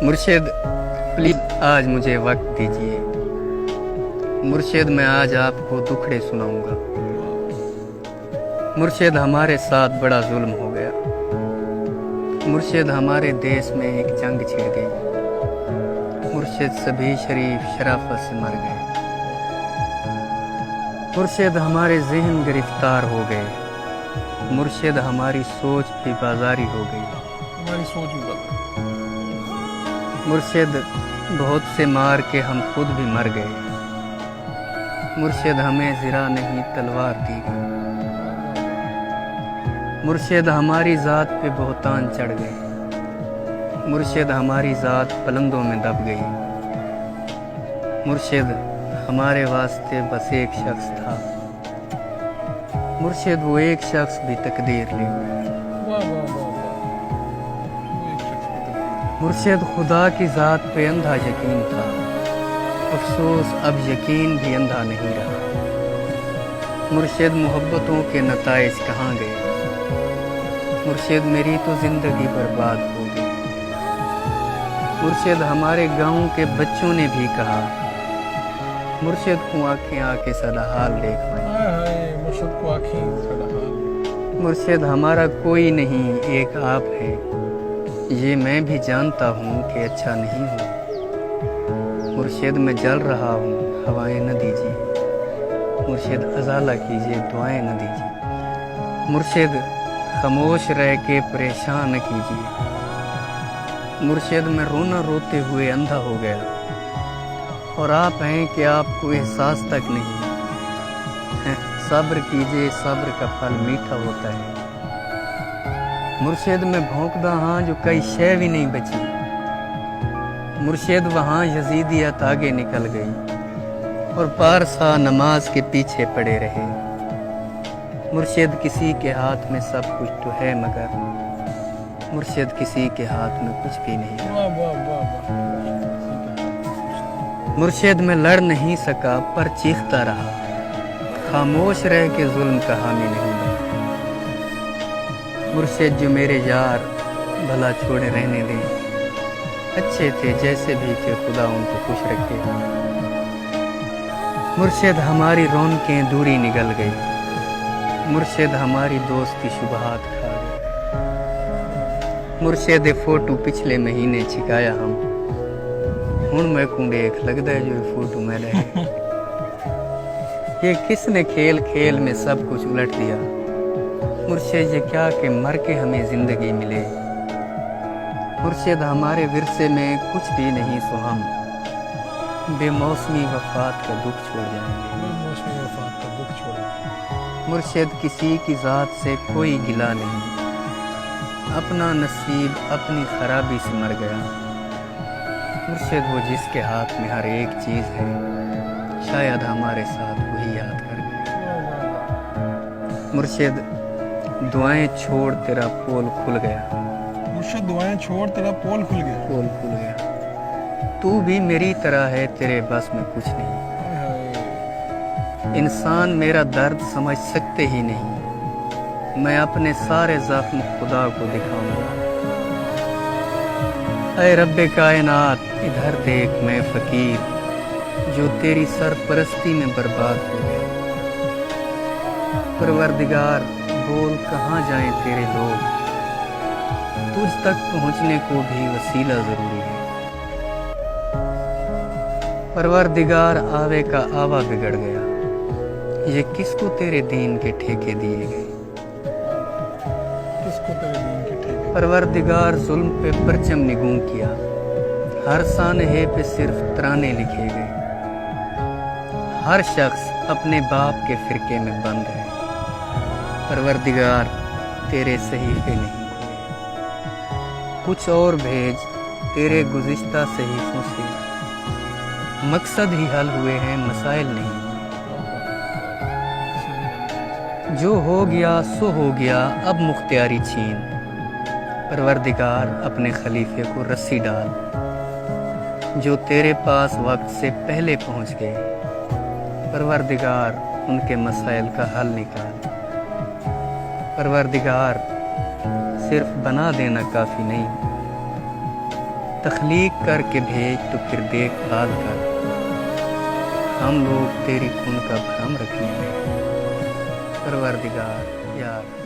मुर्शिद प्लीज आज मुझे वक्त दीजिए। मुर्शिद मैं आज आपको दुखड़े सुनाऊंगा। मुर्शिद हमारे साथ बड़ा जुल्म हो गया। मुर्शिद हमारे देश में एक जंग छिड़ गई। मुर्शिद सभी शरीफ शराफत से मर गए। मुर्शिद हमारे जहन गिरफ्तार हो गए। मुर्शिद हमारी सोच भी बाजारी हो गई। हमारी सोच भी बदल। मुर्शिद बहुत से मार के हम खुद भी मर गए। मुर्शिद हमें ज़रा नहीं तलवार दी गई। मुर्शिद हमारी ज़ात पे बहुतान चढ़ गए। मुर्शिद हमारी ज़ात पलंदों में दब गई। मुर्शिद हमारे वास्ते बस एक शख्स था। मुर्शिद वो एक शख्स भी तकदीर ले गया। वाह वाह वाह वाह, वो एक शख्स की तकदीर। मुर्शिद खुदा की ज़ात पे अंधा यकीन था। अफसोस अब यकीन भी अंधा नहीं रहा। मुर्शिद मोहब्बतों के नताइज कहाँ गए। मुर्शिद मेरी तो ज़िंदगी बर्बाद हो गई। मुर्शिद हमारे गांव के बच्चों ने भी कहा, मुर्शिद को आंखें आके सदा हाल देखवाएं। हाय हाय, मुर्शिद को आँखें सदा हाल। मुर्शिद हमारा कोई नहीं, एक आप है। ये मैं भी जानता हूँ कि अच्छा नहीं हूँ। मुर्शिद मैं जल रहा हूँ, हवाएं न दीजिए। मुर्शिद अज़ाला कीजिए, दुआएं न दीजिए। मुर्शिद खामोश रह के परेशान न कीजिए। मुर्शिद मैं रोना रोते हुए अंधा हो गया, और आप हैं कि आपको एहसास तक नहीं। सब्र कीजिए, सब्र का फल मीठा होता है। मुर्शिद में भौंकदा हाँ जो कई शय भी नहीं बची। मुर्शिद वहाँ यजीदियत आगे निकल गई, और पारसा नमाज के पीछे पड़े रहे। मुर्शिद किसी के हाथ में सब कुछ तो है, मगर मुर्शिद किसी के हाथ में कुछ भी नहीं है। वाह वाह वाह वाह। मुर्शिद में लड़ नहीं सका पर चीखता रहा। खामोश रह के जुल्म का हामी नहीं बना। मुर्शिद जो मेरे यार भला छोड़े रहने दें। अच्छे थे जैसे भी थे, खुदा उनको खुश रखे। मुर्शिद हमारी रौनकें दूरी निगल गई। मुर्शिद हमारी दोस्ती शुबहात खा गई। मुर्शिद फोटो पिछले महीने छिकाया हम। हुण मैं को देख लगता है जो फोटो में रहे। ये किसने खेल खेल में सब कुछ उलट दिया। मुर्शिद ये क्या कि मर के हमें जिंदगी मिले। मुर्शिद हमारे विरसे में कुछ भी नहीं, सो हम बेमौसमी वफात का दुख छोड़ जाएंगे। मौसमी वफात का दुख छोड़। मुर्शिद किसी की ज़ात से कोई गिला नहीं। अपना नसीब अपनी खराबी से मर गया। मुर्शिद वो जिसके हाथ में हर एक चीज़ है, शायद हमारे साथ वही याद कर गए। मुर्शिद दुआएं छोड़ तेरा पोल खुल गया। मुर्शिद दुआएं छोड़ तेरा पोल खुल गया। पोल खुल गया। तू भी मेरी तरह है, तेरे बस में कुछ नहीं। हाय हाय। इंसान मेरा दर्द समझ सकते ही नहीं। मैं अपने सारे ज़ख्म खुदा को दिखाऊंगा। ऐ रब्बे कायनात इधर देख, मैं फ़कीर जो तेरी सरपरस्ती में बर्बाद हो गया। परवरदिगार बोल कहाँ जाएं तेरे लोग। तुझ तक पहुँचने को भी वसीला ज़रूरी है। परवरदिगार आवे का आवा बिगड़ गया। ये किसको तेरे दीन के ठेके दिए गए। किसको तेरे दीन के ठेके। परवरदिगार जुल्म पे परचम निगूं किया। हर सानहे पे सिर्फ तराने लिखे गए। हर शख्स अपने बाप के फिरके में बंद है। परवरदिगार तेरे सहीफे नहीं खुले। कुछ और भेज तेरे गुज़िश्ता सहीफों से। मकसद ही हल हुए हैं, मसाइल नहीं। जो हो गया सो हो गया, अब मुख्तियारी छीन। परवरदिगार अपने खलीफे को रस्सी डाल, जो तेरे पास वक्त से पहले पहुंच गए। परवरदिगार उनके मसाइल का हल निकाल। परवरदिगार सिर्फ बना देना काफ़ी नहीं, تخلیق کر کے بھیج تو پھر دیکھ بھال کر، ہم لوگ تیری کن کا بھرم رکھنے میں۔ پروردگار یار